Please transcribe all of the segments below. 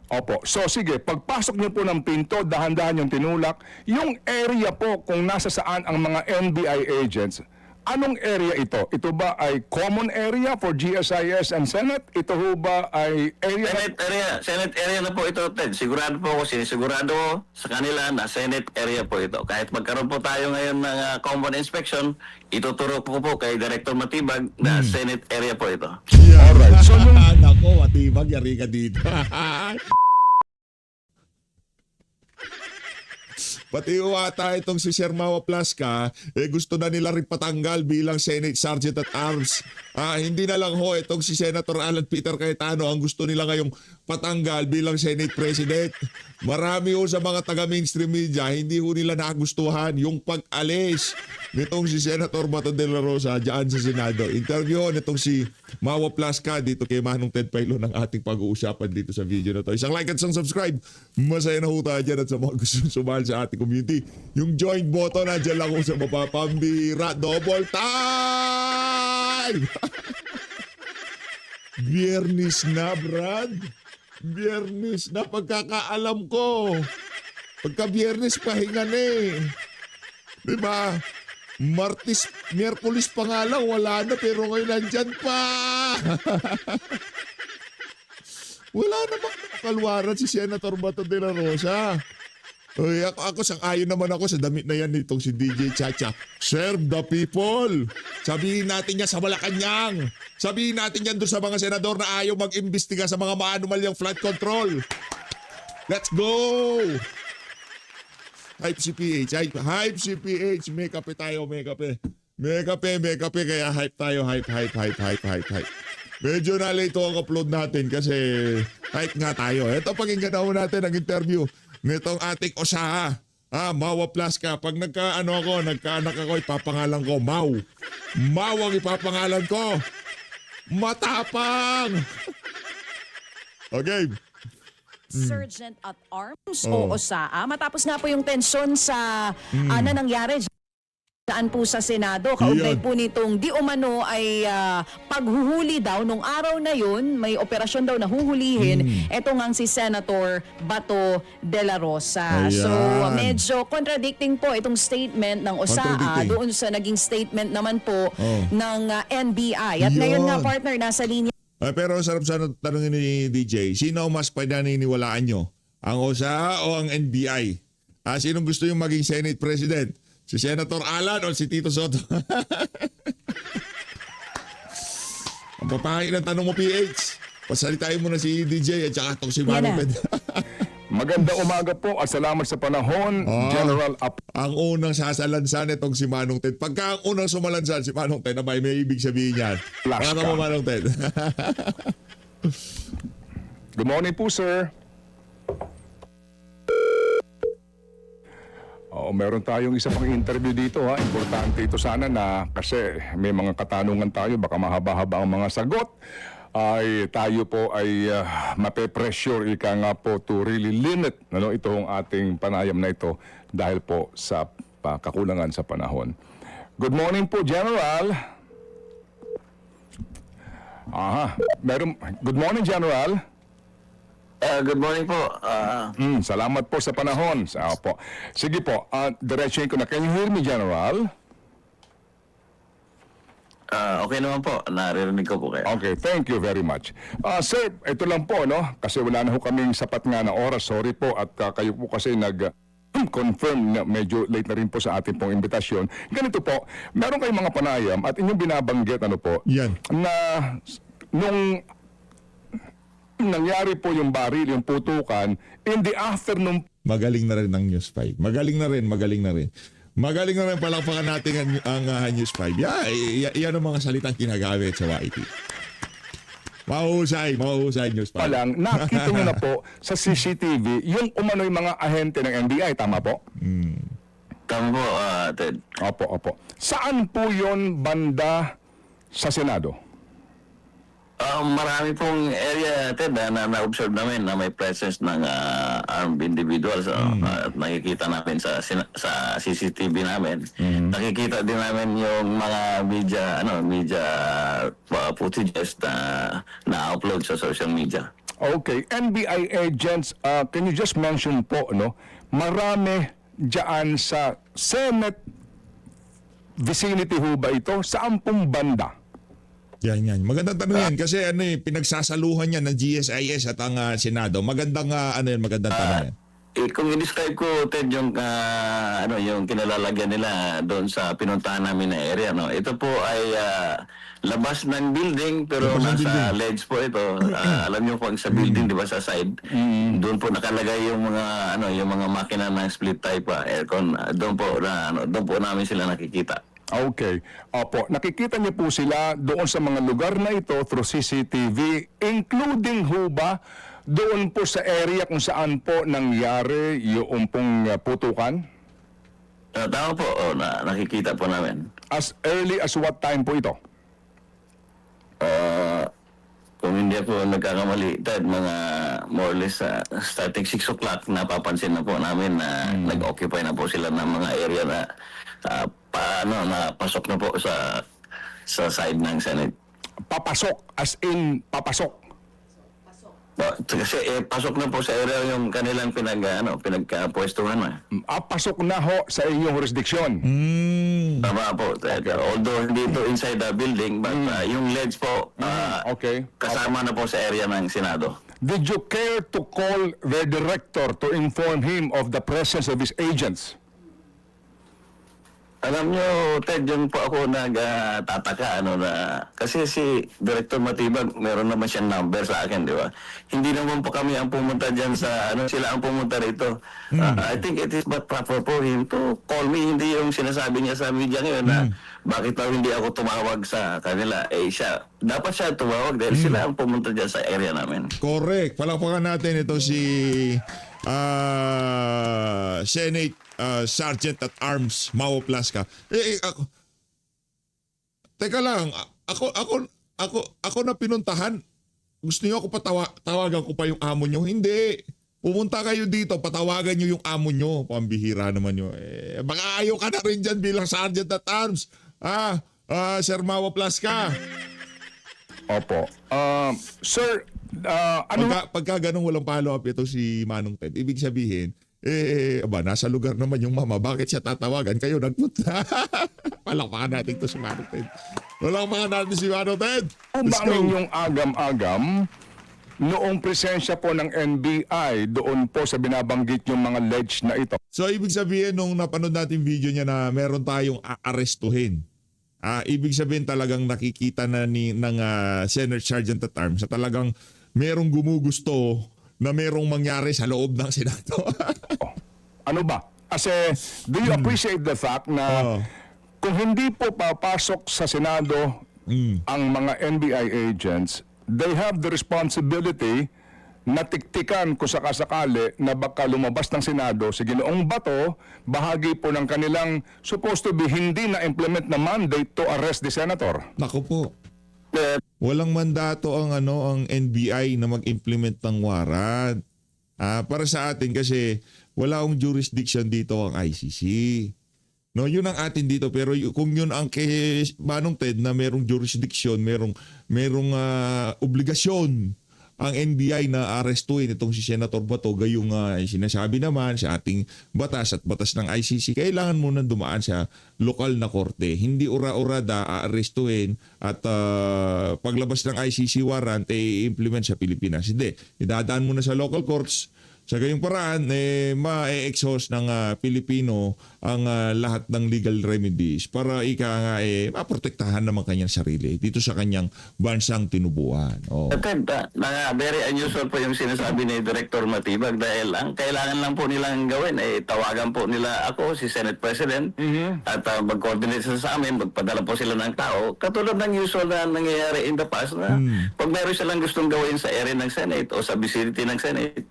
Opo. So sige, pagpasok niyo po ng pinto, dahan-dahan yung tinulak. Yung area po kung nasa saan ang mga NBI agents, anong area ito? Ito ba ay common area for GSIS and Senate? Ito ho ba ay area? Senate area na po ito, Ted. Sigurado po ako, sinisigurado ko sa kanila na Senate area po ito. Kahit magkaroon po tayo ngayon ng common inspection, ituturo ko po kay Director Matibag na Senate area po ito. Alright. So yung Nako, Matibag, yari ka dito. Pati ata itong si Sir Mawa Plasca, gusto na nila rin patanggal bilang Senate Sergeant at Arms. Hindi na lang ho, itong si Senator Alan Peter Cayetano ang gusto nila ngayong patanggal bilang Senate President. Marami ho sa mga taga-mainstream media, hindi ho nila nagustuhan yung pag-alis nitong si Senator Bato de la Rosa dyan sa Senado. Interview ho nitong si Mawa Plasca dito kay Manong Ted Pailo ng ating pag-uusapan dito sa video na to. Isang like at isang subscribe. Masaya na ho tayo dyan at sa mga gusto sumahal sa ating community. Yung join button, nandiyan lang ho sa mapapambira. Double time! Biyernes na, Brad. Biyernes na, pagkakaalam ko. Pagka Biyernes, pahinga na eh. Diba? Martis, Miyerkules pa nga lang, wala na, pero ngayon nandyan pa. Wala namang kalwaran si Senator Bato de la Rosa. Uy, ako sang-ayon naman ako sa damit na yan nitong si DJ Chacha. Serve the people. Sabihin natin yan sa Malacanang. Sabihin natin yan doon sa mga senador na ayaw mag-imbestiga sa mga maanumalyang flood control. Let's go! Hype CPH. Hype CPH. May kape tayo, may kape. May kape. Kaya hype tayo. Hype. Medyo na-late ang upload natin kasi hype nga tayo. Ito, pakinggan na natin ang interview nitong ating Osaha. Mawa Plasca. Pag nagkaanak ako, ipapangalan ko Mau. Mau ang ipapangalan ko. Matapang! Okay. Sergeant at Arms o OSAA. Matapos nga po yung tensyon sa na nangyari daan po sa Senado. Kaugnay po nitong di umano ay paghuhuli daw nung araw na yun, may operasyon daw na huhulihin. Ito ngang si Senator Bato de la Rosa. Ayan. So medyo contradicting po itong statement ng OSAA doon sa naging statement naman po ng NBI. At ngayon nga partner, nasa linya. Pero sarap sana tanongin ni DJ, sino mas pananiniwalaan nyo? Ang OSAA o ang NBI? Sinong gusto yung maging Senate President? Si Senator Alan o si Tito Soto? Ang papahangin ng tanong mo, PH. Pasalitain mo na si DJ at saka itong si Manong Ted. magandang umaga po at salamat sa panahon, General Apo. Ang unang sasalansan itong si Manong Ted. Pagka ang unang sumalansan si Manong Ted, may ibig sabihin yan. Flash Ano ka. mo, Manong Ted? Good morning po, sir. Meron tayong isa pang interview dito ha. Importante ito sana na kasi may mga katanungan tayo, baka mahaba-haba ang mga sagot. Ay tayo po ay mape-pressure ika nga po to really limit itong ating panayam na ito dahil po sa kakulangan sa panahon. Good morning po, General. Good morning, General. Good morning po. Salamat po sa panahon. Po. Sige po, diretsuhin ko na. Can you hear me, General? Okay naman po. Naririnig ko po kayo. Okay, thank you very much. Sir, ito lang po, no? Kasi wala na ho kaming sapat nga na oras. Sorry po at kayo po kasi confirm na medyo late na rin po sa ating pong imbitasyon. Ganito po, meron kayong mga panayam at inyong binabanggit, Yan. na nung nangyari po yung baril, yung putukan, in the afternoon. Magaling na rin ang News 5. Magaling na rin. Magaling na rin palakpakan natin ang News 5. Yan ang mga salitang kinagamit sa YT. Mahusay News 5. Pa lang, nakita nyo na po sa CCTV yung umano'y mga ahente ng NBI, tama po? Tama po, Ted. Opo. Saan po yon banda sa Senado? Marami pong area, Ted, na na-observe namin na may presence ng armed individuals. At nakikita namin sa CCTV namin. Nakikita din namin yung mga media footages na na-upload sa social media. Okay, NBI agents, can you just mention po, no, marami diyan sa Senate vicinity ho ba ito? Saan pong banda? Yan. Magandang tanong yan kasi pinagsasaluhan yan ng GSIS at ang Senado. Magandang magandang tanong yan. Kung i-describe ko, Ted, yung, yung kinalalagyan nila doon sa pinuntahan namin na area, no? Ito po ay labas ng building, pero Labas ng nasa building. ledge po ito. Alam niyo po, sa building, di ba, sa side, doon po nakalagay yung mga, yung mga makina ng split type, aircon. Doon po namin sila nakikita. Okay. Opo, nakikita niyo po sila doon sa mga lugar na ito through CCTV, including ho ba doon po sa area kung saan po nangyari yung pong putukan? Tama po, nakikita po namin. As early as what time po ito? Kung hindi ako nagkakamali, Ted, mga more or less starting 6 o'clock, napapansin na po namin na nag-occupy na po sila ng mga area na pasok na po sa side ng Senate. Papasok, as in papasok. Kasi pasok na po sa area yung kanilang pinagpwestuhan. Pasok na ho sa inyong jurisdiction. Tama po, Ted. Although hindi ito inside the building, but yung ledge po, Okay. kasama na po sa area ng Senado. Did you care to call the director to inform him of the presence of his agents? Alam nyo, Ted, yun po ako nagtataka, kasi si Director Matibag, meron naman siyang number sa akin, di ba? Hindi naman po kami ang pumunta dyan sa, sila ang pumunta rito. I think it is but proper for him to call me, hindi yung sinasabi niya sa media ngayon na bakit daw hindi ako tumawag sa kanila. Dapat siya tumawag dahil sila ang pumunta dyan sa area namin. Correct. Palakpakan natin ito si Senate Sergeant at Arms Mau Plasca. Teka lang, ako na pinuntahan. Gusto niyo ako tawagan ko pa yung amo niyo? Hindi. Pumunta kayo dito, patawagan niyo yung amo niyo. Pambihira naman niyo. Baka ayaw ka na rin dyan bilang Sergeant at Arms. Sir Mau Plasca. Opo. Sir, Pagka ganun walang follow-up ito si Manong Ted, ibig sabihin, nasa lugar naman yung mama. Bakit siya tatawagan? Kayo nagpunta. Palakpakan natin to si Manong Ted. Palakpakan natin si Manong Ted. kung Let's ba ang go. inyong agam-agam noong presensya po ng NBI doon po sa binabanggit yung mga ledge na ito? So, ibig sabihin, nung napanood natin video niya na meron tayong aarestuhin. Ibig sabihin talagang nakikita na ng Senate Sergeant at Arms na talagang merong gumugusto na merong mangyari sa loob ng Senado. Ano ba? Kasi, do you appreciate the fact na kung hindi po papasok sa Senado ang mga NBI agents, they have the responsibility na tiktikan kung sakasakali na baka lumabas ng Senado si Ginoong Bato, bahagi po ng kanilang supposed to be hindi na-implement na mandate to arrest the senator. Naku po. Walang mandato ang NBI na mag-implement ng warrant. Para sa atin kasi wala akong jurisdiction dito ang ICC. No, yun ang atin dito, pero kung yun ang kay Manong Ted na merong jurisdiction, merong obligasyon ang NBI na arestuin itong si Senator Bato, gayong sinasabi naman sa ating batas at batas ng ICC, kailangan muna dumaan sa lokal na korte. Hindi ura-urada aarestuin at paglabas ng ICC warrant, i-implement sa Pilipinas. Hindi. Idadaan muna sa local courts. Sa gayong paraan, ma-exhaust ng Pilipino ang lahat ng legal remedies para maprotektahan naman kanyang sarili dito sa kanyang bansang tinubuan. Ted, very unusual po yung sinasabi ni Director Matibag dahil ang kailangan lang po nilang gawin ay tawagan po nila ako, si Senate President, at mag-coordinate sila sa amin, magpadala po sila ng tao. Katulad ng usual na nangyayari in the past na pag meron silang gustong gawin sa area ng Senate o sa vicinity ng Senate,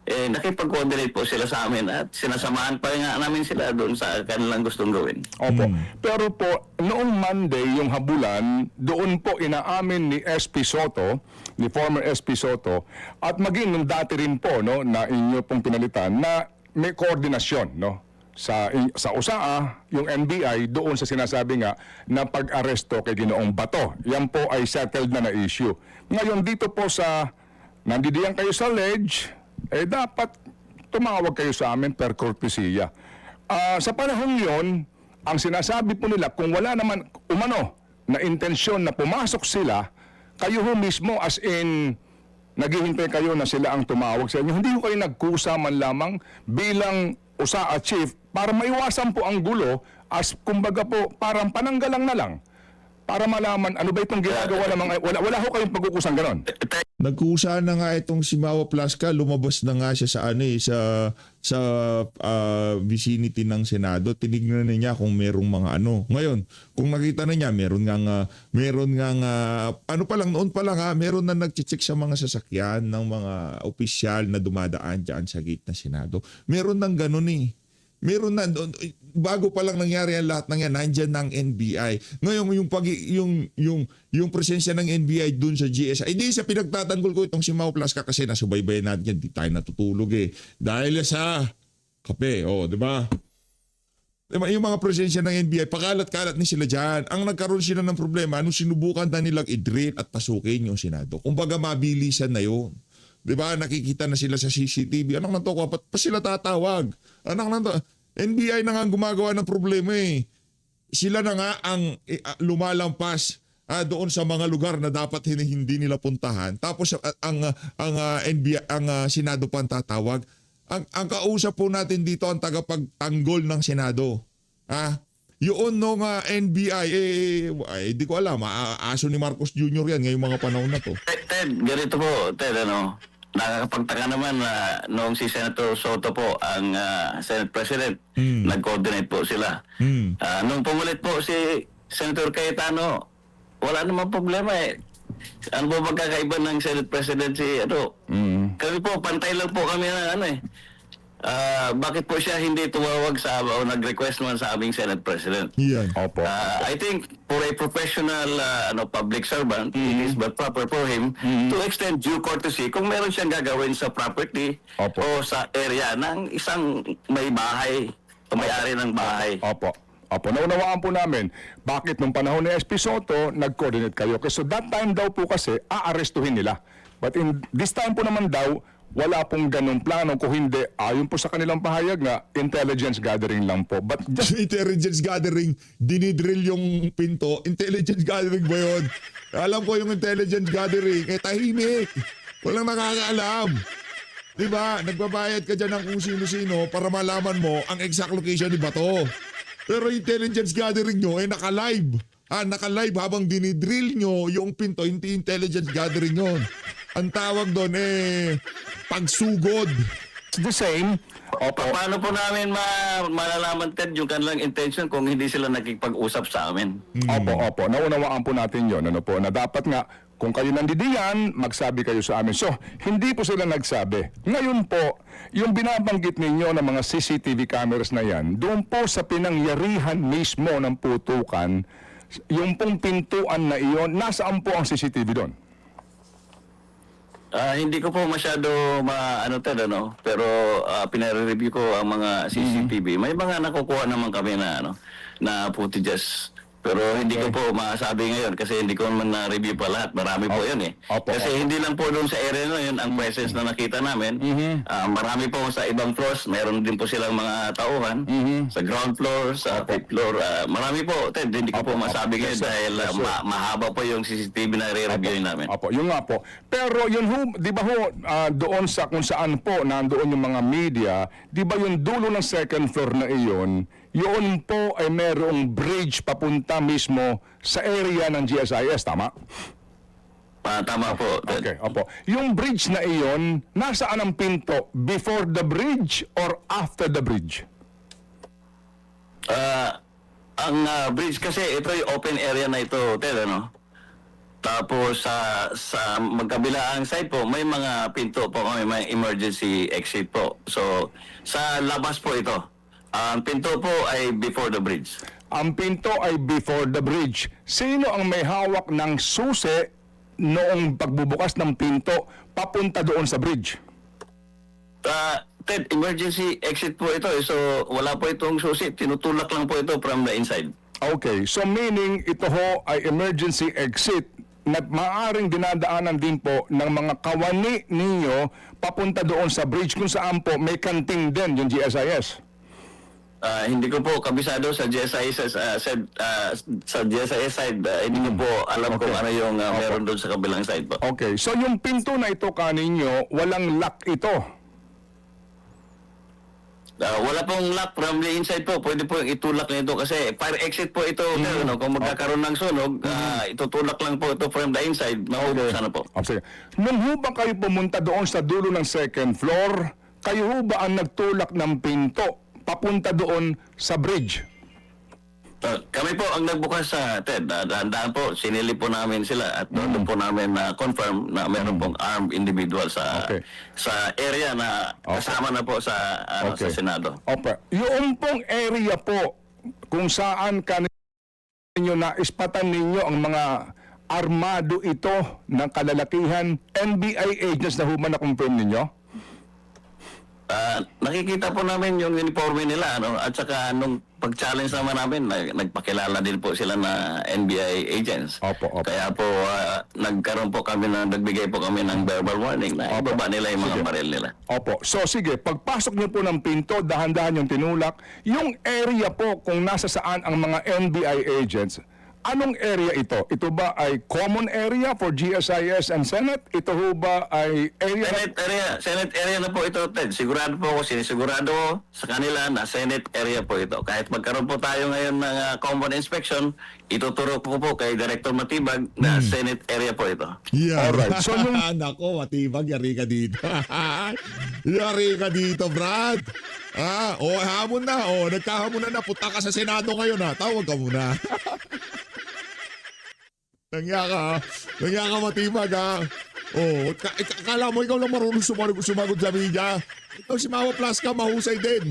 nakipag-coordinate po sila sa amin at sinasamahan pa nga namin sila doon sa kanilang gustong gawin. Opo. Pero po, noong Monday, yung habulan, doon po inaamin ni SP Soto, ni former SP Soto, at maging nung dati rin po, no, na inyo pong pinalitan, na may koordinasyon, no, sa USAA, yung NBI, doon sa sinasabi nga na pag-aresto kay Ginoong Bato. Yan po ay settled na issue. Ngayon, dito po sa nandidiyan kayo sa ledge, dapat tumawag kayo sa amin per cortesia. Sa panahon yon, ang sinasabi po nila, kung wala naman umano na intensyon na pumasok sila, kayo ho mismo as in naghihintay kayo na sila ang tumawag sa inyo. Hindi ko kayo nagkusa man lamang bilang usa chief para maiwasan po ang gulo as kumbaga po parang pananggalang na lang para malaman ano ba itong ginagawa ng mga wala ho kayong pagkukusang ganon. Nagkusa na nga itong si Mawa Plasca, lumabas na nga siya sa vicinity ng Senado. Tinignan na niya kung merong mga ano. Ngayon, kung nakita na niya meron nga ano pa lang noon pa lang meron na nagche-check sa mga sasakyan ng mga opisyal na dumadaan diyan sa gate ng Senado. Meron nang ganun eh. Meron na bago pa lang nangyari ang lahat ng yan, nandiyan ng NBI. Ngayon yung presensya ng NBI dun sa GSI, hindi sa pinagtatanggol ko itong si Mau Plasca kasi nasubaybayan natin yan, di tayo natutulog eh. Dahil sa kape, di ba? Diba, yung mga presensya ng NBI, pakalat-kalat ni sila dyan. Ang nagkaroon sila ng problema, nung sinubukan na nilang i-drill at pasukin yung Senado. Kumbaga mabilisan na yun. Diba, nakikita na sila sa CCTV. Anak na to, kapat pa sila tatawag. Anak na to, NBI na nga gumagawa ng problema eh. Sila na nga ang lumalampas doon sa mga lugar na dapat hindi nila puntahan. Tapos ang NBI, ang Senado pa ang tatawag. Ang kausap po natin dito ang tagapagtanggol ng Senado. Yun nung NBI, di ko alam, aso ni Marcos Jr. yan ngayong mga panahon na to. Ted, ganito po, Ted, nakakapagtaka naman na noong si Senator Soto po ang Senate President, nag-coordinate po sila. Nung pumulit po si Senator Cayetano, wala namang problema eh. Ano po magkakaiba ng Senate President kami po, pantay lang po kami ng bakit po siya hindi tumawag o nag-request naman sa aming Senate President? Yan. Opo. I think for a professional public servant, it is but proper for him to extend due courtesy kung meron siyang gagawin sa property Opo. o sa area ng isang may bahay o may-ari ng bahay. Opo. Naunawaan po namin bakit nung panahon ni SP Soto nag-coordinate kayo. Kasi so that time daw po kasi aarestuhin nila. But in this time po naman daw, wala pong ganong plano. Kung hindi, ayon po sa kanilang pahayag nga, intelligence gathering lang po. But just Intelligence gathering, dinidrill yung pinto. Intelligence gathering ba yun? Alam ko yung intelligence gathering, tahimik. Walang nakakaalam. Diba? Nagbabayad ka dyan ng kung sino-sino para malaman mo ang exact location ni Bato. Pero intelligence gathering nyo, naka-live. Naka-live habang dinidrill nyo yung pinto, hindi intelligence gathering yun. Ang tawag doon pagsugod. the same. Opo. Paano po namin malalaman, Ted, yung kanilang intention kung hindi sila nakikipag-usap sa amin? Opo. Naunawaan po natin yon. Na dapat nga, kung kayo nandidiyan, magsabi kayo sa amin. So, hindi po sila nagsabi. Ngayon po, yung binabanggit ninyo ng mga CCTV cameras na yan, doon po sa pinangyarihan mismo ng putukan, yung pong pintuan na iyon, nasaan po ang CCTV doon? Hindi ko po masyado pero pinare-review ko ang mga CCTV. May mga nakukuha naman kami na footages. Pero hindi ko po masabi ngayon kasi hindi ko man na-review pa lahat. Marami po yun eh. Kasi hindi lang po doon sa area na yun ang presence na nakita namin. Marami po sa ibang floors. Meron din po silang mga tauhan. Sa ground floor, sa fifth floor. Marami po. Ted, hindi ko po masabi ngayon dahil mahaba po yung CCTV na re-review namin. Yun nga po. Pero yun ho, di ba ho, doon sa kung saan po nandoon yung mga media, di ba yung dulo ng second floor na iyon, yun po ay merong bridge papunta mismo sa area ng GSIS, tama? Tama po. Ted. Okay, opo. Yung bridge na iyon, nasaan ang pinto? Before the bridge or after the bridge? Ang bridge kasi ito yung open area na ito, Ted, Tapos sa magkabilaang side po, may mga pinto po kami, may emergency exit po. So sa labas po ito. Ang pinto po ay before the bridge. Ang pinto ay before the bridge. Sino ang may hawak ng susi noong pagbubukas ng pinto papunta doon sa bridge? Ted, emergency exit po ito. So wala po itong susi. Tinutulak lang po ito from the inside. Okay, so meaning ito ho ay emergency exit na maaaring dinadaanan din po ng mga kawani ninyo papunta doon sa bridge kung saan po may kanting din yung GSIS? Hindi ko po kabisado sa GSIS sa GSIS side. Hindi ko po alam kung ano yung meron doon sa kabilang side po. Okay, so yung pinto na ito kaninyo, walang lock ito. Wala pong lock from the inside po. Pwede po yung itulak nito kasi fire exit po ito. Ano, kung magkakaroon ng sunog, itutulak lang po ito from the inside. Maubos na po. Sige. Nung ho ba kayo pumunta doon sa dulo ng second floor, kayo ho ba ang nagtulak ng pinto papunta doon sa bridge? Kami po ang nagbukas sa TED. Dahan-dahan po, sinili po namin sila at doon po namin confirm na meron pong armed individual sa Okay. sa area na kasama na po sa sa Senado. Okay. Yung pong area po kung saan kanyo na ispatan ninyo ang mga armado ito ng kalalakihan, NBI agents na human na confirm ninyo? Nakikita po namin yung uniforme nila at saka nung pag-challenge naman namin, nagpakilala din po sila na NBI agents. Opo. Kaya po nagkaroon po kami nagbigay po kami ng verbal warning na ibaba nila yung mga baril nila. Opo. So sige, pagpasok niyo po ng pinto, dahan-dahan yung tinulak. Yung area po kung nasa saan ang mga NBI agents, anong area ito? Ito ba ay common area for GSIS and Senate? Ito ho ba ay area? Senate area na po ito, Ted. Sigurado po ako, sinisigurado ko sa kanila na Senate area po ito. Kahit magkaroon po tayo ngayon ng common inspection, ituturo po kay Director Matibag na Senate area po ito. Yeah. Alright. So yung Nako, Matibag, yari ka dito. Yari ka dito, Brad. Hamon na. Nagkahamon na. Punta ka sa Senado ngayon, ha. Tawag ka muna. Nangya ka, Matibag, ha. Akala mo ikaw lang marunong sumagot sa media. Ikaw si Mawa Plaska, mahusay din.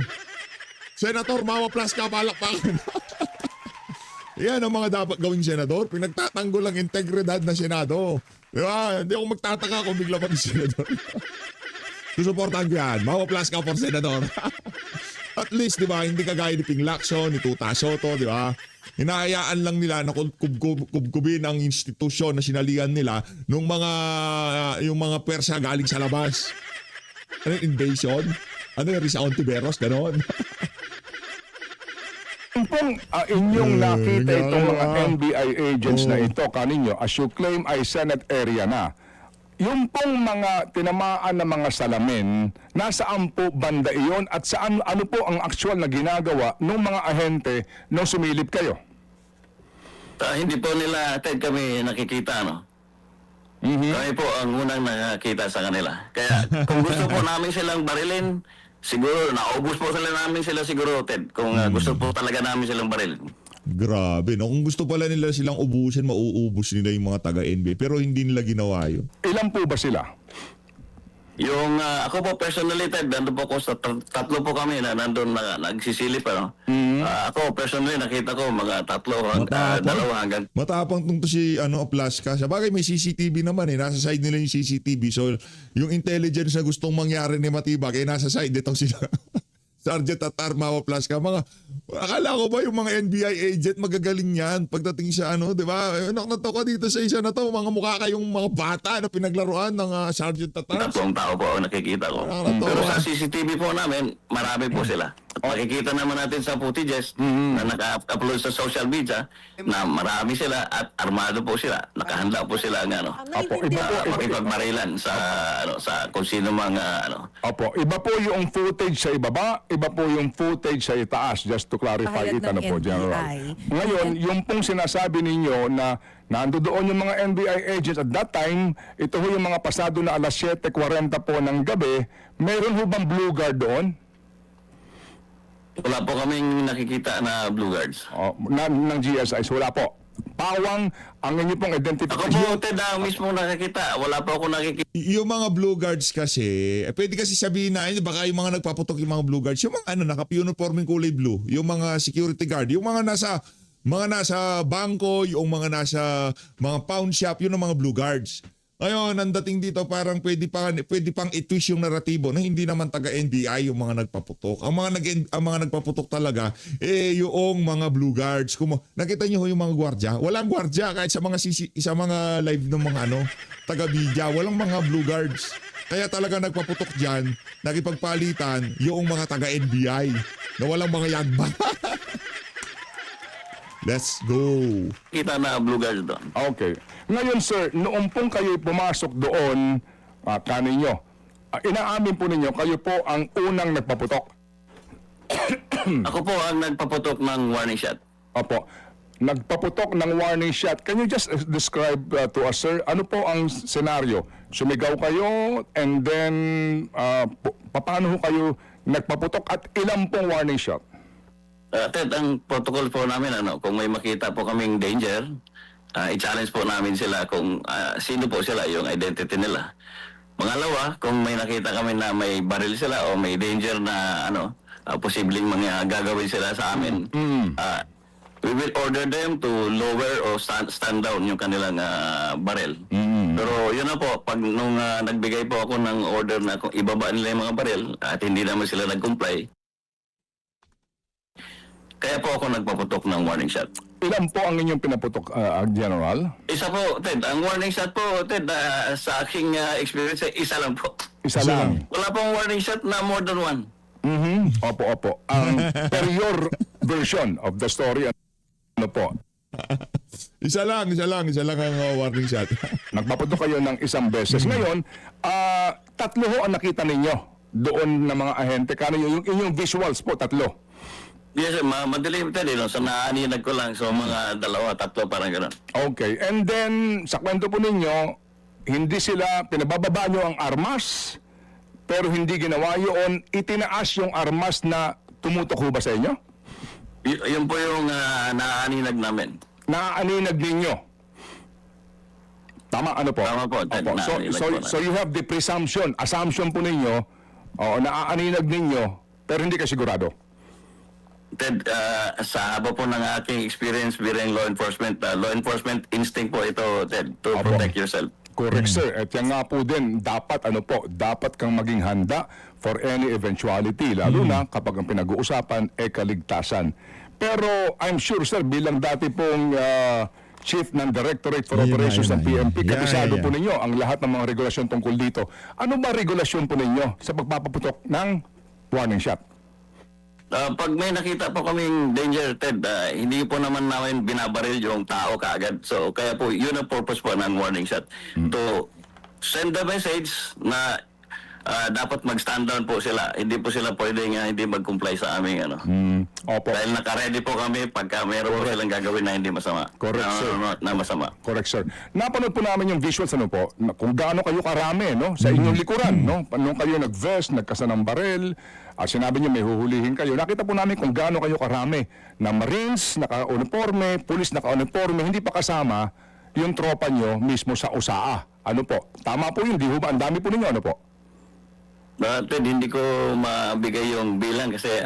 Senator Mawa Plaska, palakpakan. Yan ang mga dapat gawing senador. Pinagtatanggol ang integridad na Senado. Di ba? Hindi ako magtataka kung bigla maging senador. Susuportahan ko yan. Mawa Plaska for senador. At least, di ba, hindi kagaya ni Ping Lacson, ni Tuta Soto, di ba? Hinahayaan lang nila na kubkubin ang institusyon na sinalihan nila nung yung mga Persa galing sa labas. Ano yung invasion? Ano yung Risa Ontiveros? Ganon. Kung pong inyong nakita itong mga NBI agents na ito kaninyo, as you claim ay Senate area na, yung pong mga tinamaan na mga salamin, nasaan po banda iyon at saan, ano po ang actual na ginagawa ng mga ahente nung sumilip kayo? Hindi po nila, Ted, kami nakikita, Kami po ang unang nakakita sa kanila. Kaya kung gusto po namin silang barilin, siguro, naubos po namin sila siguro, Ted. Kung gusto po talaga namin silang barilin. Grabe, no? Kung gusto pala nila silang ubusin, mauubos nila yung mga taga-NBA. Pero hindi nila ginawa yun. Ilan po ba sila? Yung ako po personally, Ted, nandun po ako sa tatlo po kami na nandun nagsisilip. Ako personally nakita ko mga dalawa hanggang. Matapang tong to si Plaska. Sa bagay may CCTV naman nasa side nila yung CCTV. So yung intelligence na gustong mangyari ni Matibag nasa side itong sila. Sergeant at Mawa Plaska. Akala ko ba yung mga NBI agent magagaling yan pagdating sa di ba? Nato ka dito sa isa na to, mga mukha kayong mga bata na pinaglaruan ng Sergeant Tatar. Tatlong tao po ang nakikita ko. Pero sa CCTV po namin, marami po sila. At makikita naman natin sa footages na naka-upload sa social media na marami sila at armado po sila. Nakahanda po sila ng makipagbarilan sa kung sino mga Opo, iba po yung footage sa ibaba, iba po yung footage sa itaas, just to clarify Pahayag it, ng po, General. NBI. Ngayon, yung pong sinasabi ninyo na nandoon yung mga NBI agents at that time, ito ho yung mga pasado na alas 7:40 po ng gabi, meron ho bang blue guard doon? wala po kaming nakikita na blue guards. Ng GSIS, wala po. Pawang ang inyo pong Ako identification. po, Ted, mismo nakikita. Wala po ako nakikita. Yung mga blue guards kasi, pwede kasi sabihin na, baka yung mga nagpaputok yung mga blue guards, yung mga naka-uniforming kulay blue, yung mga security guard, yung mga nasa bangko, yung mga nasa mga pawn shop, yun ang mga blue guards. Ngayon, ang dating dito parang pwede pang i-twist yung naratibo na hindi naman taga-NBI yung mga nagpaputok. Ang mga nagpaputok talaga yung mga Blue Guards. Nakita niyo yung mga gwardiya? Walang gwardiya kahit sa mga live ng mga taga-media, walang mga Blue Guards. Kaya talaga nagpaputok diyan, nakipagpalitan yung mga taga-NBI na walang mga yagba. Let's go. Kita na Blue Guards doon. Okay. Ngayon sir, noong pong kayo pumasok doon, kaninyo, inaamin po ninyo, kayo po ang unang nagpaputok. Ako po ang nagpaputok ng warning shot. Opo. Nagpaputok ng warning shot. Can you just describe to us, sir, ano po ang senaryo? Sumigaw kayo and then paano ho kayo nagpaputok at ilang pong warning shot? Ted, ang protocol po namin, kung may makita po kaming danger, i-challenge po namin sila kung sino po sila, yung identity nila. Pangalawa, kung may nakita kami na may baril sila o may danger na posibleng mga gagawin sila sa amin, we will order them to lower or stand down yung kanilang baril. Pero yun na po, pag nung nagbigay po ako ng order na kung ibaba nila yung mga baril at hindi naman sila nag-comply, kaya po ako nagpaputok ng warning shot. Ilan po ang inyong pinaputok, General? Isa po, Ted. Ang warning shot po, Ted, sa aking experience, isa lang po. Isa lang. Wala pong warning shot na more than one. Opo, opo. Per your version of the story, ano po? Isa lang ang warning shot. Nagpaputok kayo ng isang beses. Ngayon, tatlo ho ang nakita ninyo doon ng mga ahente. Kano yung inyong visuals po, tatlo? Yes, sir. Madilim, Ted. Sa naaninag ko lang. So, mga dalawa, tatlo, parang gano'n. Okay. And then, sa kwento po ninyo, hindi sila, pinabababa nyo ang armas, pero hindi ginawa yun, itinaas yung armas na tumutok ho ba sa inyo? Yun po yung naaninag namin. Naaaninag ninyo. Tama, ano po? Tama po, Ted. Opo. Naaaninag po So you have the assumption po ninyo, naaaninag ninyo, pero hindi kayo sigurado. Ted, sa haba po ng aking experience bilang law enforcement instinct po ito, Ted, to Opo. protect yourself. Correct, sir. At yan nga po din, dapat kang maging handa for any eventuality, lalo na kapag ang pinag-uusapan ay kaligtasan. Pero I'm sure, sir, bilang dati pong Chief ng Directorate for Operations ng PNP, kabisado po ninyo ang lahat ng mga regulasyon tungkol dito. Ano ba regulasyon po ninyo sa pagpapaputok ng warning shot? Pag may nakita po kaming danger, Ted, hindi po naman namin binabaril yung tao kaagad. So, kaya po, yun ang purpose po ng warning shot. To send the message na dapat mag-stand down po sila. Hindi po sila pwedeng hindi mag-comply sa aming Opo. Dahil naka-ready po kami pagka mayroon po silang gagawin na hindi masama. Correct, sir. Na masama. Correct, sir. Napanood po namin yung visuals, kung gaano kayo karami, sa inyong likuran, Nung kayo nag-vest, nagkasanang baril, at sinabi niyo may huhulihin kayo, nakita po namin kung gaano kayo karami na Marines, naka-uniforme, Police naka-uniforme, hindi pa kasama yung tropa niyo mismo sa USAA. Ano po? Tama po yun, di ho ba? Ang dami po ninyo, ano po? Ted, hindi ko mabigay yung bilang kasi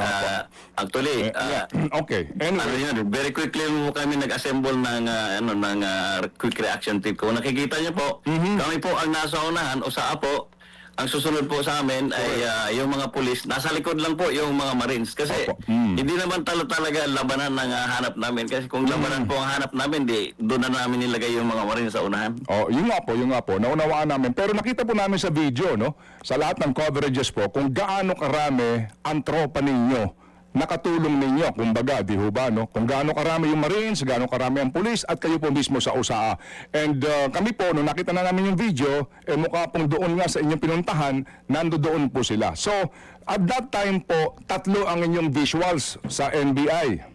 actually, Okay. Anyway. yun, very quickly mo kami nag-assemble ng quick reaction team. Kung nakikita niyo po, kami po ang nasa unahan o sa apo. Ang susunod po sa amin ay yung mga pulis. Nasa likod lang po yung mga Marines. Kasi hindi naman talaga labanan ng hanap namin. Kasi kung labanan po ang hanap namin, doon na namin nilagay yung mga Marines sa unahan. Yun nga po. Naunawaan namin. Pero nakita po namin sa video, sa lahat ng coverages po, kung gaano karami ang tropa ninyo nakatulong ninyo, kumbaga, di ho ba, Kung gaano karami yung Marines, gaano karami ang pulis, at kayo po mismo sa USAA. And kami po, nung nakita na namin yung video, mukha pong doon nga sa inyong pinuntahan, nandoon po sila. So, at that time po, tatlo ang inyong visuals sa NBI.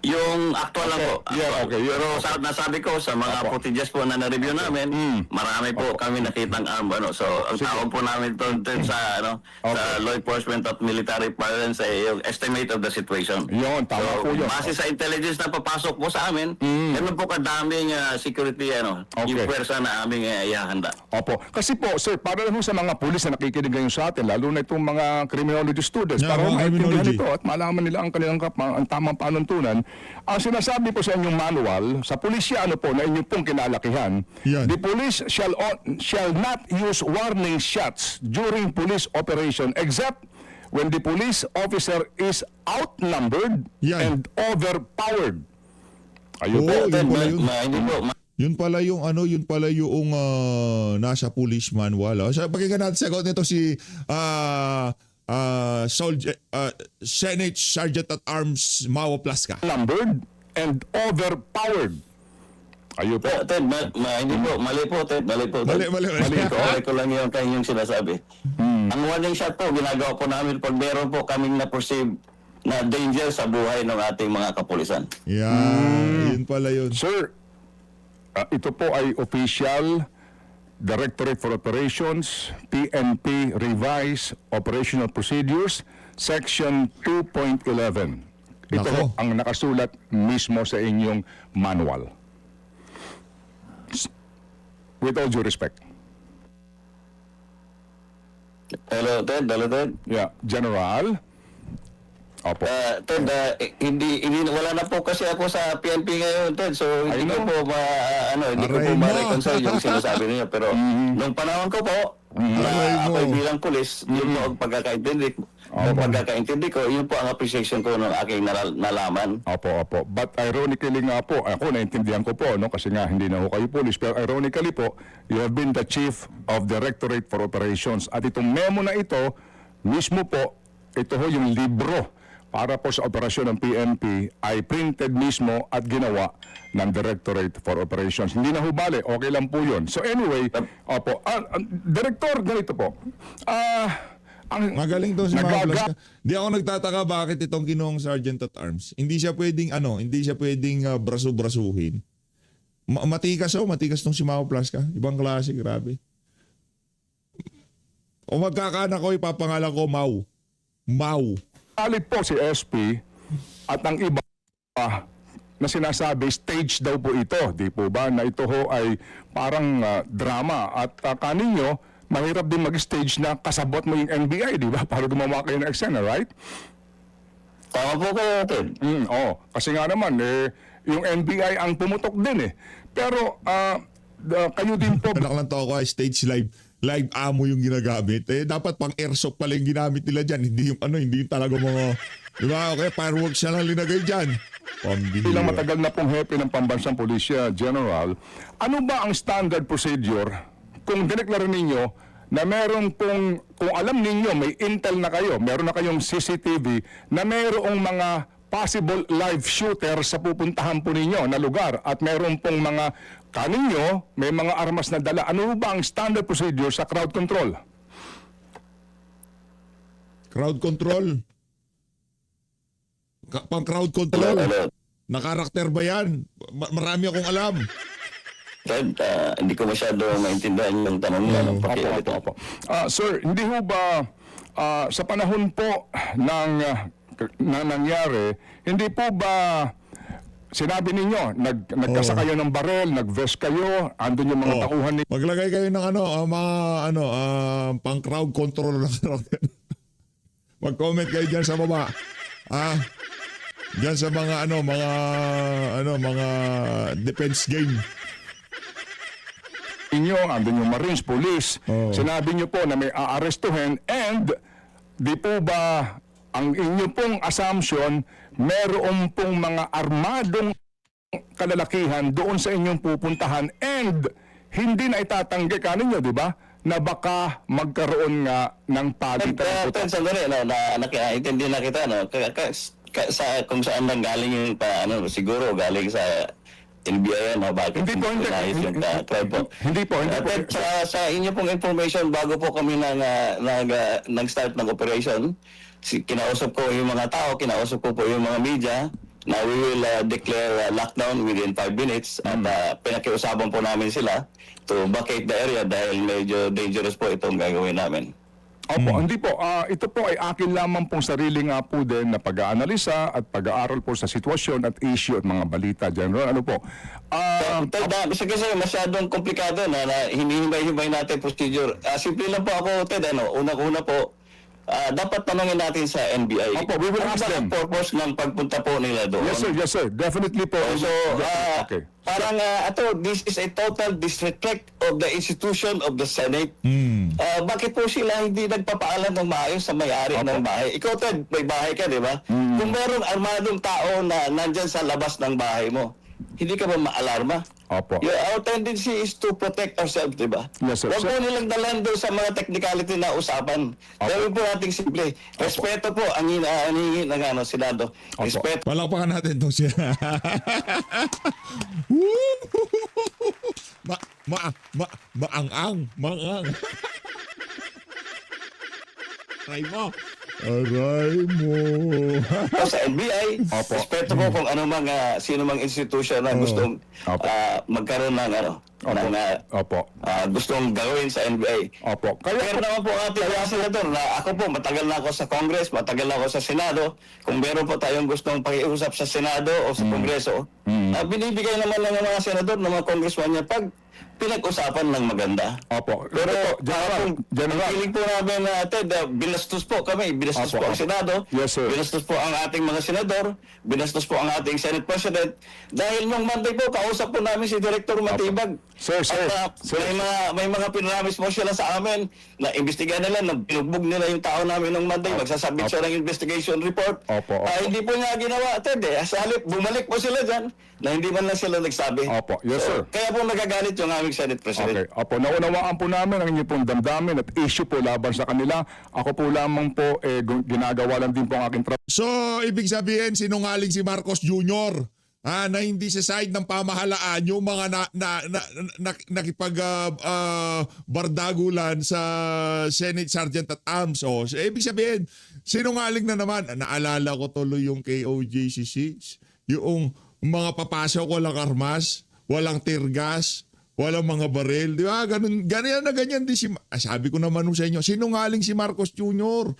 Yung actual lang po. Yeah, okay. Pero nasabi ko sa mga footages po na na-review namin, marami po kami nakitang arm. So, ang tawag po namin doon sa sa law enforcement at military parlance ay yung estimate of the situation. Yun, tama po yun. Base sa intelligence na papasok po sa amin, ganun po kadaming security yung pwersa na aming ihahanda. Opo. Kasi po, sir, para lang sa mga pulis na nakikinig ngayon sa atin, lalo na itong mga criminology students, para mga maintindihan criminology. ito at malaman nila ang kanilang ang tamang panuntunan, Ang sinasabi po sa inyong manual, sa pulisya ano po na inyong pong kinalakihan, Yan. the police shall not use warning shots during police operation except when the police officer is outnumbered Yan. and overpowered. Ayun Oo, po. yun pala yun. Hindi po, Yun pala yung yun pala yung nasa police manual. So pakinggan natin sagot nito si Senate Sergeant at Arms Mao Plaska. Outnumbered and overpowered. Ayun po. Ted, hindi po, mali po, Ted, mali po. Ted. Mali. Correct ko lang yung kanyang sinasabi. Ang warning shot po, ginagawa po namin pag meron po kaming na-perceive na danger sa buhay ng ating mga kapulisan. Yan, yun pala yun. Sir, ito po ay official Directorate for Operations, PNP Revised Operational Procedures, Section 2.11. Ito Nako. ang nakasulat mismo sa inyong manual. With all due respect. Hello, Ted. Hello, Ted. Yeah, General. Opo. Ted, wala na po kasi ako sa PNP ngayon, Ted. So, hindi I ko know. po hindi ko Aray po mo. ma-reconcile yung sinasabi niyo. Pero, nung panahon ko po, Aray mo. ako bilang pulis, yun po ang pagkakaintindi ko, yun po ang appreciation ko ng aking nalaman. Opo. But ironically nga po, ako naintindihan ko po, no, kasi nga hindi na ho kayo police, pero ironically po, you have been the Chief of Directorate for Operations. At itong memo na ito, mismo po, ito ho yung libro para po sa operasyon ng PNP ay printed mismo at ginawa ng Directorate for Operations. Hindi na ho bale, okay lang po yun. So anyway, opo, Director, ganito po. Magaling to si Mao Nagaga- Plaska. Di ako nagtataka bakit itong kinuhang Sergeant at Arms. Hindi siya pwedeng braso-brasuhin. Matikas tong si Mao Plaska. Ibang klase, grabe. O magkakaanak ko, ipapangalan ko Mau. Alit po si SP at ang iba na sinasabi stage daw po ito, di po ba, na ito ho ay parang drama at kaninyo mahirap din mag-stage na kasabot mo yung NBI, di ba, para gumawa kayo ng eksena, right? Tama po kayo, Ted. Kasi nga naman yung NBI ang pumutok din pero kayo din po Anak lang to ako, stage live ammo yung ginagamit. Dapat pang airsoft pala yung ginamit nila dyan. Hindi yung talaga mga, di ba? Okay, fireworks na lang linagay dyan. bilang matagal na pong hepe ng Pambansang Pulisya, General, ano ba ang standard procedure kung dineklara ninyo na meron pong, kung alam ninyo, may intel na kayo, meron na kayong CCTV, na merong mga possible live shooter sa pupuntahan po ninyo na lugar at meron pong mga kaninyo, may mga armas na dala. Ano ba ang standard procedure sa crowd control? Crowd control. Pang crowd control. Hello. Nakarakter ba yan? Marami akong alam. Ted, hindi ko masyado maintindihan yung tanong niya. Opo. Sir, hindi ho ba sa panahon po ng na nangyari, hindi po ba sinabi ninyo, nagkasa kayo ng barel, nag-vest kayo, andun yung mga tauhan ninyo? Maglagay kayo ng pang crowd control na karakter. Mag-comment kayo dyan sa baba. Dyan sa mga mga defense game. Inyo, andun yung Marines, Police, sinabi nyo po na may aarestuhin and di po ba ang inyo pong assumption, meron pong mga armadong kalalakihan doon sa inyong pupuntahan and hindi na itatanggi kaninyo, di ba? Na baka magkaroon nga ng palitan. Ted, sandali, nakiintindi na kita, no? Kung saan nang galing yung siguro galing sa NBI, no? Bakit Hindi po. Ted, sa inyo pong information, bago po kami nag-start ng operation, kinausap ko yung mga tao, kinausap ko po yung mga media na we will declare lockdown within 5 minutes at pinakiusapan po namin sila to vacate the area dahil medyo dangerous po itong gagawin namin. Opo, hindi po. Ito po ay akin lamang pong sarili nga po din na pag-aanalisa at pag-aaral po sa sitwasyon at issue at mga balita, General. Ano po? Kasi masyadong komplikado na hinihimay-himay natin procedure. Simple lang po ako, Ted. Unang-una po, dapat tanongin natin sa NBI. Opo, we will ano ask ba ang them. purpose ng pagpunta po nila doon? Yes, sir. Definitely po. So, Okay. parang this is a total disrespect of the institution of the Senate. Bakit po sila hindi nagpapaalam ng maayos sa may-ari ng bahay? Ikaw, Ted, may bahay ka, di ba? Kung merong armadong tao na nandyan sa labas ng bahay mo, hindi ka ba maalarma? Opo. Our tendency is to protect ourselves, di ba? Yes, sir. Huwag po nilang dalan doon sa mga technicality na usapan. Gawin po natin simple. Respeto po ang hinihingi ng Senado. Respeto. Palakpakan natin itong siya. Maangang. Aray mo. po sa NBI. Opo. Respeto po kung ano mga sino mang institusyon na gustong Opo. magkaroon ng Opo. gustong gawin sa NBI. Opo. Pero naman po ang ating mga senador na ako po matagal na ako sa Congress, matagal na ako sa Senado. Kung meron po tayong gustong pakiusap sa Senado o sa Kongreso, binibigay naman ng mga senador, ng mga congressman niya pag pinag-usapan ng maganda. Opo. Pero General. feeling po namin Ted, binastos po kami, binastos Opo, po ang opo. Senado, Yes, sir. binastos po ang ating mga senador, binastos po ang ating Senate President. Dahil nung Monday po, kausap po namin si Director Matibag. Sir. At may mga pinramis po sila sa amin na imbestigahan nila, na binugbog nila yung tao namin nung Monday, magsasabit siya ng investigation report. Opo. Hindi po niya ginawa, Ted. Sa halip, bumalik po sila dyan na hindi man lang sila nagsabi. Opo. Yes, sir. Kaya po nagagalit yung aming Senate President. Okay. Opo, naunawaan po namin ang inyong pong damdamin at issue po laban sa kanila. Ako po lamang po, ginagawa lang din po ang aking trabaho. So, ibig sabihin, sinungaling si Marcos Jr. Na hindi sa side ng pamahalaan yung mga bardagulan sa Senate Sergeant at Arms. So, ibig sabihin, sinungaling na naman. Naalala ko tuloy yung KOJC6, yung mga papasok, walang armas, walang tear gas, walang mga baril. Di ba? Ganyan din si... sabi ko naman sa inyo, sinungaling si Marcos Jr.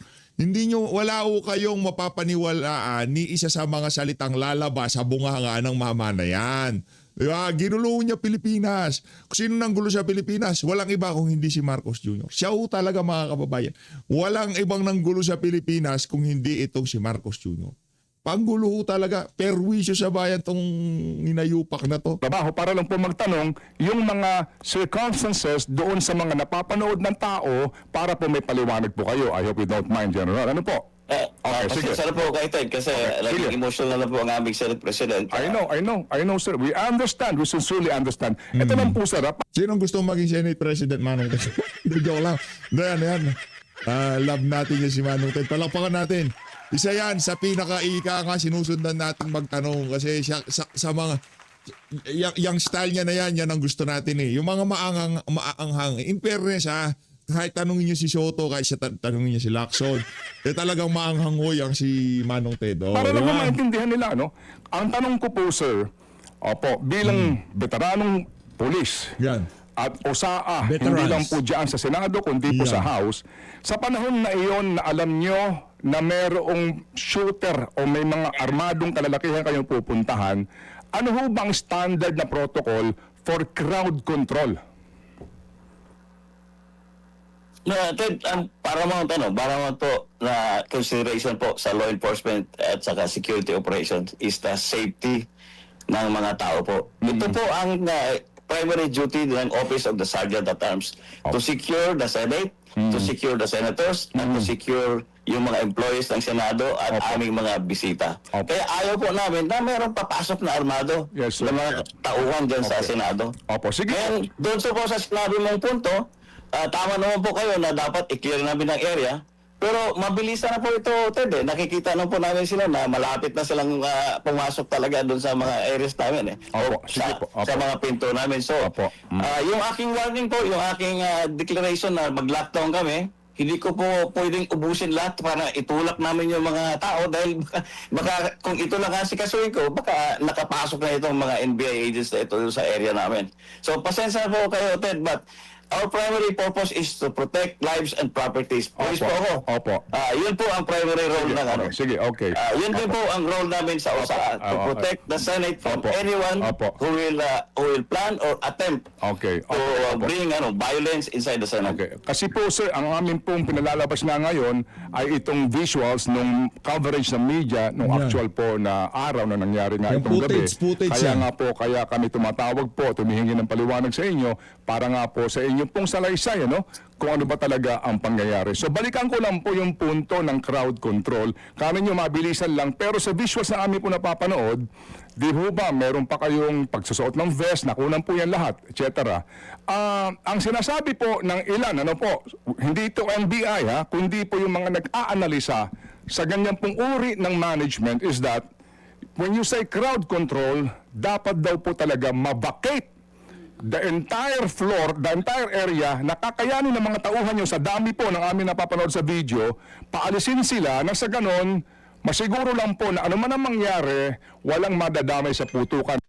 Wala ho kayong mapapaniwalaan ni isa sa mga salitang lalabas sa bunganga ng mama na yan. Di ba? Ginulo niya Pilipinas. Kung sino nang gulo sa Pilipinas, walang iba kung hindi si Marcos Jr. Siya ho talaga, mga kababayan. Walang ibang nanggulo sa Pilipinas kung hindi itong si Marcos Jr. Panggulo ho talaga, perwisyo sa bayan tong inayupak na to. Trabaho para lang po magtanong yung mga circumstances doon sa mga napapanood ng tao para po may paliwanag po kayo. I hope you don't mind, General. Ano po? Kasi sige. sana po kay Ted kasi Sige. naging emotional na po ang aming Senate President. I know, sir. We understand. We sincerely understand. Ito lang po, sir. Sinong gusto maging Senate President, Manong Ted? Joke lang. Yan. Love natin yan si Manong Ted. Palakpakan natin. Isa yan sa pinaka-ika nga sinusundan natin magtanong kasi siya, sa mga yung style niya na yan ang gusto natin eh. Yung mga maanghang. In fairness kahit tanongin niyo si Soto, kahit tanongin niyo si Lacson, talagang maanghang ang si Manong Ted. Para lang po maintindihan nila, no? Ang tanong ko po, sir, bilang veteranong polis, Yan. at OSAA, Veterans. hindi lang po dyan sa Senado, kundi po Yeah. sa House, sa panahon na iyon na alam nyo na mayroong shooter o may mga armadong kalalakihan kayong pupuntahan, ano ho bang standard na protocol for crowd control? Ted, para mo po na consideration po sa law enforcement at saka security operations is the safety ng mga tao po. Ito po ang primary duty ng Office of the Sergeant at Arms to secure the Senate, to secure the senators, and to secure yung mga employees ng Senado at aming mga bisita. Kaya ayaw po namin na mayroong papasok na armado Yes, sir. ng mga tauhan dyan sa Senado. Opo, sige. Ngayon, doon po sa sinabi mong punto, tama naman po kayo na dapat i-clear namin ang area. Pero mabilisan na po ito, Ted. Nakikita na po namin sila na malapit na silang pumasok talaga doon sa mga areas namin. Opo, sige po. Opo. Sa mga pinto namin. So, Opo. yung aking warning po, yung aking declaration na mag-lockdown kami, hindi ko po pwedeng ubusin lahat para itulak namin yung mga tao dahil baka kung ito lang ang sikasuhin ko, baka nakapasok na itong mga NBI agents na ito sa area namin. So, pasensya po kayo, Ted, but our primary purpose is to protect lives and properties. Police po ako. Opo. Yun po ang primary role ng ano. Sige, okay. Yun din po ang role namin sa OSA, to Opo. protect the Senate from Opo. anyone Opo. who will plan or attempt Okay. to bring violence inside the Senate. Okay. Kasi po sir, ang amin pong pinalalabas na ngayon ay itong visuals nung coverage ng media nung Yeah. actual po na araw na nangyari nga Yung itong gabi. footage Kaya yan. nga po, kaya kami tumatawag po, tumihingi ng paliwanag sa inyo para nga po sa inyo pong salaysay, ano? Kung ano ba talaga ang pangyayari. So balikan ko lang po yung punto ng crowd control. Kami nyo mabilisan lang, pero sa visuals na amin po napapanood, di ho ba, meron pa kayong pagsusuot ng vest, nakunan po yan lahat, etc. Ang sinasabi po ng ilan, ano po, hindi ito NBI ha, kundi po yung mga nag-aanalisa sa ganyan pong uri ng management is that when you say crowd control, dapat daw po talaga mabakate the entire floor, the entire area, nakakayanin ng mga tauhan nyo sa dami po ng amin napapanood sa video, paalisin sila na sa ganon, masiguro lang po na ano man ang mangyari, walang madadamay sa putukan.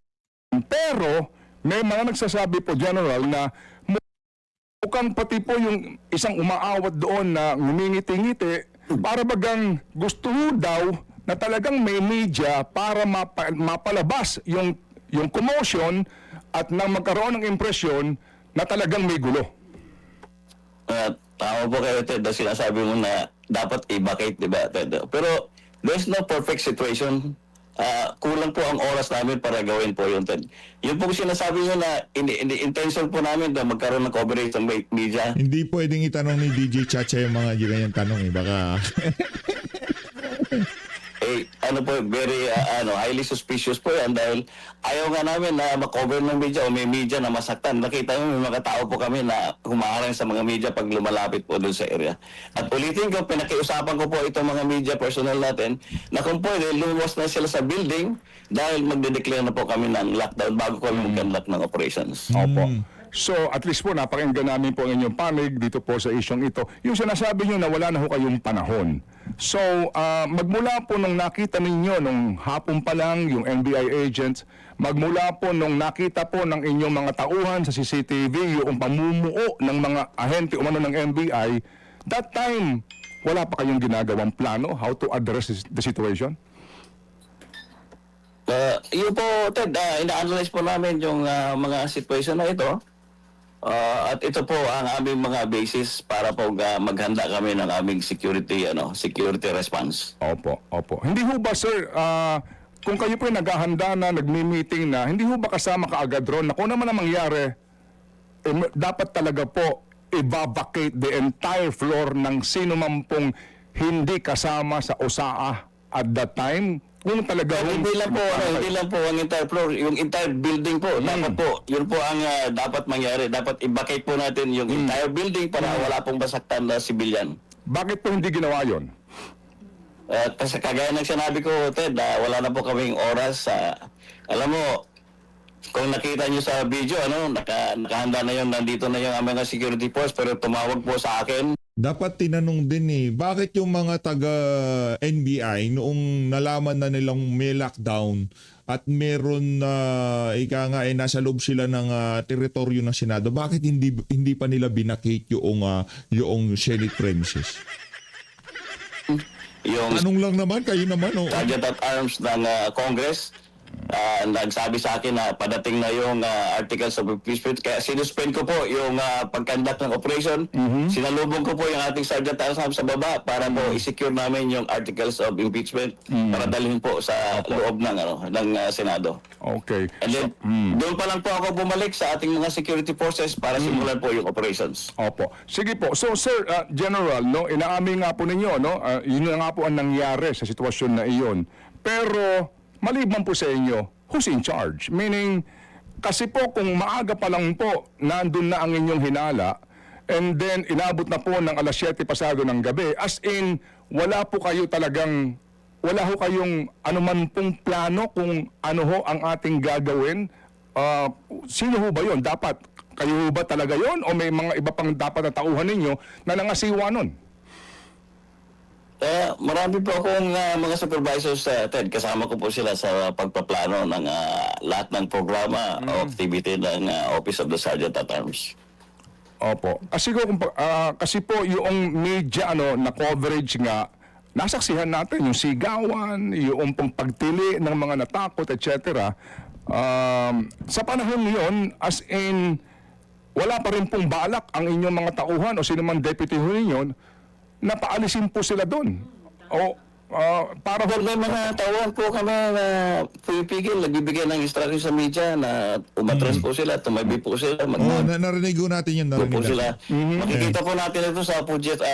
Pero, may mga nagsasabi po, General, na mukhang pati po yung isang umaawat doon na ngumingiti-ngiti, para bagang gusto daw na talagang may media para mapalabas yung commotion at nang magkaroon ng impresyon na talagang may gulo. Tama po kayo, Ted, na sinasabi mo na dapat i-vacate, di ba, Ted? Pero there's no perfect situation. Kulang po ang oras namin para gawin po yun, Ted. Yun po sinasabi nyo na intention po namin na magkaroon ng coverage ng media. Hindi pwedeng itanong ni DJ Chacha yung mga ganyang tanong baka Ano po, very highly suspicious po yan dahil ayaw nga namin na makover ng media o may media na masaktan. Nakita nyo, may mga tao po kami na humaharang sa mga media pag lumalapit po doon sa area. At ulitin ko, pinakiusapan ko po itong mga media personnel natin na kung pwede, lumuwas na sila sa building dahil magde-declare na po kami ng lockdown bago kami mag-conduct ng operations. Opo. So, at least po, napakinggan namin po ang inyong panig dito po sa isyong ito. Yung sinasabi nyo na wala na ho kayong panahon. So, magmula po nung nakita ninyo nung hapon pa lang yung NBI agents, magmula po nung nakita po ng inyong mga tauhan sa CCTV, yung pamumuo ng mga ahente umano ng NBI, that time, wala pa kayong ginagawang plano how to address the situation? Yun po, Ted, ina-analyze po namin yung mga situation na ito. At ito po ang aming mga basis para po maghanda kami ng aming security response. Opo, opo. Hindi ho ba, sir, kung kayo po naghahanda na, nagmi-meeting na, hindi ho ba kasama kaagad ron na kung naman ang mangyari, dapat talaga po i-vacate the entire floor ng sino man pong hindi kasama sa OSAA at that time? Kung talaga Hindi lang po ang entire floor, yung entire building po. Dapat po, yun po ang dapat mangyari. Dapat i-vacate po natin yung entire building para wala pong basaktan na civilian. Bakit po hindi ginawa yun? Kasi kagaya ng sinabi ko, Ted, wala na po kaming oras. Alam mo, kung nakita nyo sa video, nakahanda na yun, nandito na yung mga security force, pero tumawag po sa akin. dapat tinanong din bakit yung mga taga NBI noong nalaman na nilang may lockdown at meron na nasa loob sila ng teritoryo ng Senado, bakit hindi pa nila binakate yung Senate premises? Yung Tanong lang naman, kayo naman Sergeant at Arms ng Congress, nagsabi sa akin na padating na yung articles of impeachment. Kaya sinuspend ko po yung pag-conduct ng operation. Sinalubong ko po yung ating Sergeant at Arms sa baba para po i-secure namin yung articles of impeachment para dalhin po sa loob ng Senado. Okay. And then, doon pa lang po ako bumalik sa ating mga security forces para simulan po yung operations. Opo. Sige po. So, sir, General, inaamin nga po ninyo, yun nga po ang nangyari sa sitwasyon na iyon. Pero, maliban po sa inyo, who's in charge? Meaning, kasi po kung maaga pa lang po, nandun na ang inyong hinala, and then inabot na po ng alas 7 pasado ng gabi, as in, wala po kayo talagang, wala ho kayong anuman pong plano kung ano ho ang ating gagawin. Sino ho ba yun? Dapat, kayo ho ba talaga yun? O may mga iba pang dapat na tauhan ninyo na nangasiwa nun? Marami po akong mga supervisors, Ted. Kasama ko po sila sa pagpaplano ng lahat ng programa o activity ng Office of the Sergeant at Arms. Opo. Kasi po yung media na coverage nga, nasaksihan natin yung sigawan, yung pong pagtili ng mga natakot, etc. Sa panahon yun, as in, wala pa rin pong balak ang inyong mga tauhan o sino man deputy ho ninyo na paalisin po sila doon. O para Well, may mga tauhan po kami na pipigil, nagbibigay ng instruction sa media na umatras po sila, tumabi po sila, Narinig ko natin yun. po Narinig sila. natin. Makikita po natin ito sa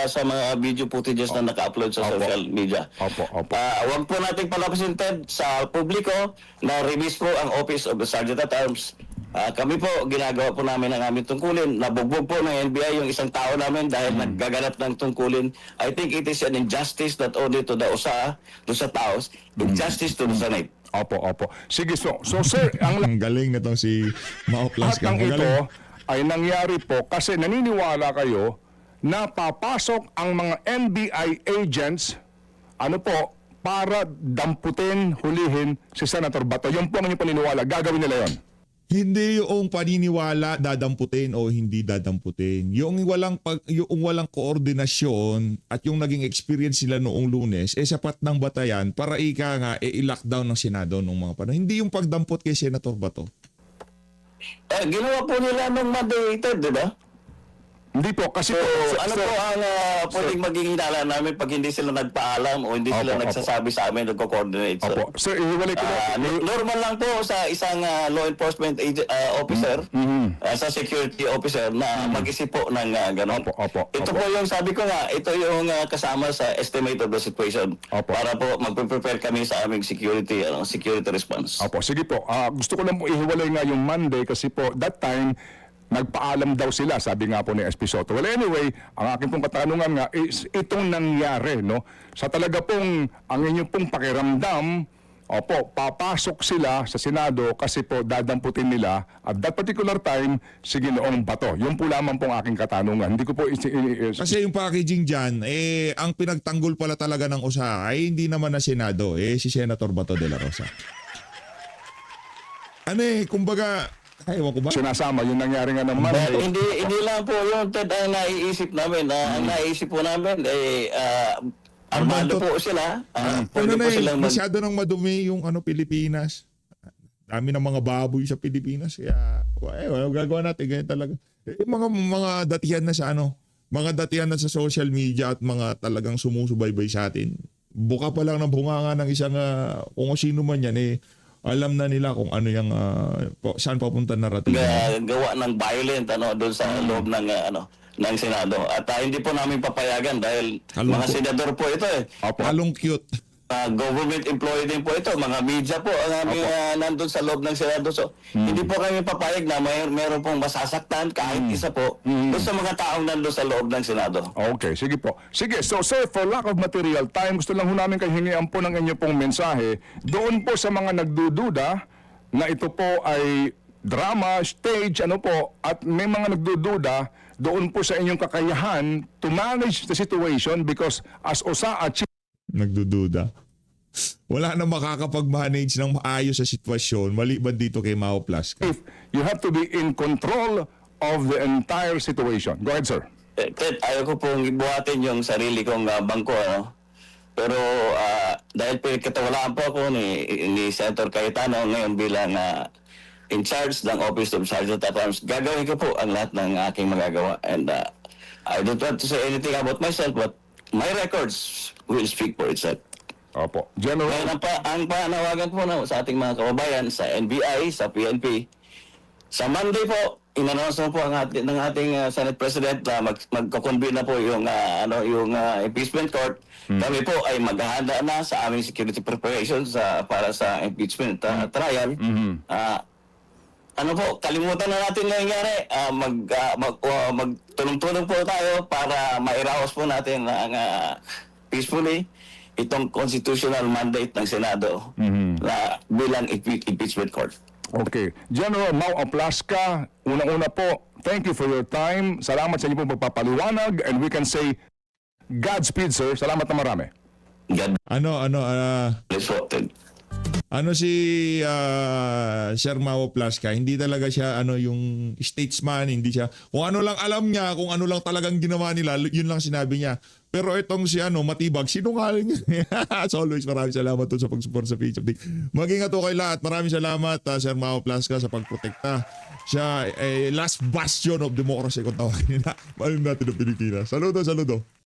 sa mga video footages na naka-upload sa social media. Opo. Huwag po nating palabasin, Ted, sa publiko na release po ang Office of the Sergeant at Arms. Kami po, ginagawa po namin ang aming tungkulin. Nabugbog po ng NBI yung isang tao namin dahil naggaganap ng tungkulin. I think it is an injustice not only to the USA, to sa taos, injustice to the Senate. Opo. Sige, so sir, ang Ang galing na tong si Mao lahat Plaska. ng ito ay nangyari po kasi naniniwala kayo na papasok ang mga NBI agents para damputin, hulihin si Senator Bato. Yung po ang inyong paniniwala, gagawin nila yon. Hindi yung paniniwala dadamputin o hindi dadamputin. Yung walang koordinasyon at yung naging experience sila noong Lunes, sapat ng batayan para i-lockdown ng Senado nung mga panahon. Hindi yung pagdampot kay Senator Bato. Ginawa po nila ng mandated, di ba? Hindi po, kasi Ano po ang pwedeng maging hinala namin pag hindi sila nagpaalam o hindi sila Opo. nagsasabi sa amin, nagko-coordinate. Opo. Sir, ihiwalay ko na. Normal lang po sa isang law enforcement officer, sa security officer na mag-isip po ng gano'n. Opo. Ito po yung sabi ko nga, ito yung kasama sa estimate of the situation Opo. para po magpe-prepare kami sa aming security response. Opo, sige po. Gusto ko lang po ihiwalay nga yung Monday kasi po that time nagpaalam daw sila, sabi nga po ni SP Soto. Well, anyway, ang aking pong katanungan nga is itong nangyari, no? Sa talaga pong, ang inyong pong pakiramdam, papasok sila sa Senado kasi po dadamputin nila at that particular time, si Ginoong Bato. Yun po lamang pong aking katanungan. Hindi ko po Kasi yung packaging dyan, ang pinagtanggol pala talaga ng USA ay hindi naman na Senado, si Senator Bato de la Rosa. Kumbaga, ewan ko ba? sinasama yung nangyari nga ng But Monday. hindi lang po yung Ted ang naiisip namin. Ang naiisip po namin armado po sila. Pwede po silang masyado nang madumi yung Pilipinas. Dami ng mga baboy sa Pilipinas. Kaya, gagawa natin. Ganyan talaga. Mga datihan na sa mga datihan na sa social media at mga talagang sumusubaybay sa atin. Buka pa lang ng bunganga ng isang, kung sino man yan, alam na nila kung ano yung saan papunta narrative. gawa ng violent doon sa loob ng Senado. At hindi po namin papayagan dahil Halong mga po. senador po ito Halong cute. government employee din po ito, mga media po ang aming nandun sa loob ng Senado. So, hindi po kami papayag na meron pong masasaktan kahit isa po doon sa mga taong nandun sa loob ng Senado. Okay, sige po. Sige, so sir, for lack of material time, gusto lang ho namin kayo hingian po ng inyo pong mensahe doon po sa mga nagdududa na ito po ay drama, stage, at may mga nagdududa doon po sa inyong kakayahan to manage the situation because as OSA chief Nagdududa. Wala na makakapag-manage ng maayos sa sitwasyon maliban dito kay Mao Plaska. you have to be in control of the entire situation. Go ahead, sir. Ted, ayaw ko pong ibuhatin yung sarili kong bangko, Pero dahil pinagkatawalaan po ako ni Senator Cayetano ngayon bilang in charge ng Office of Sergeant at Arms, gagawin ko po ang lahat ng aking magagawa. And I don't want to say anything about myself, but my records will speak for itself. Opo. General, Ngayon, ang panawagan po sa ating mga kababayan, sa NBI, sa PNP, sa Monday po, in-announce po ng ating Senate President na magko-convene na po yung impeachment court. Kami po ay maghahanda na sa aming security preparations para sa impeachment trial. Kalimutan na natin na nangyari. Magtulong-tulong po tayo para mairaos po natin peacefully itong constitutional mandate ng Senado na bilang impeachment court. okay. General Mau Plaska, unang-una po, thank you for your time. Salamat sa inyo pong pagpapaliwanag and we can say Godspeed, sir. Salamat na marami. God Ano, bless you. Ano si Sir Mao Plasca, hindi talaga siya yung statesman, hindi siya kung ano lang alam niya, kung ano lang talagang ginawa nila, yun lang sinabi niya. Pero itong si Matibag, sinungaling niya. As always, maraming salamat po sa pag-support sa page update. Mag-ingat po kay lahat. Maraming salamat Sir Mao Plasca sa pagprotekta. Siya last bastion of democracy kung tawagin nila. Maraming natin ng Pilipinas. Saludo, saludo.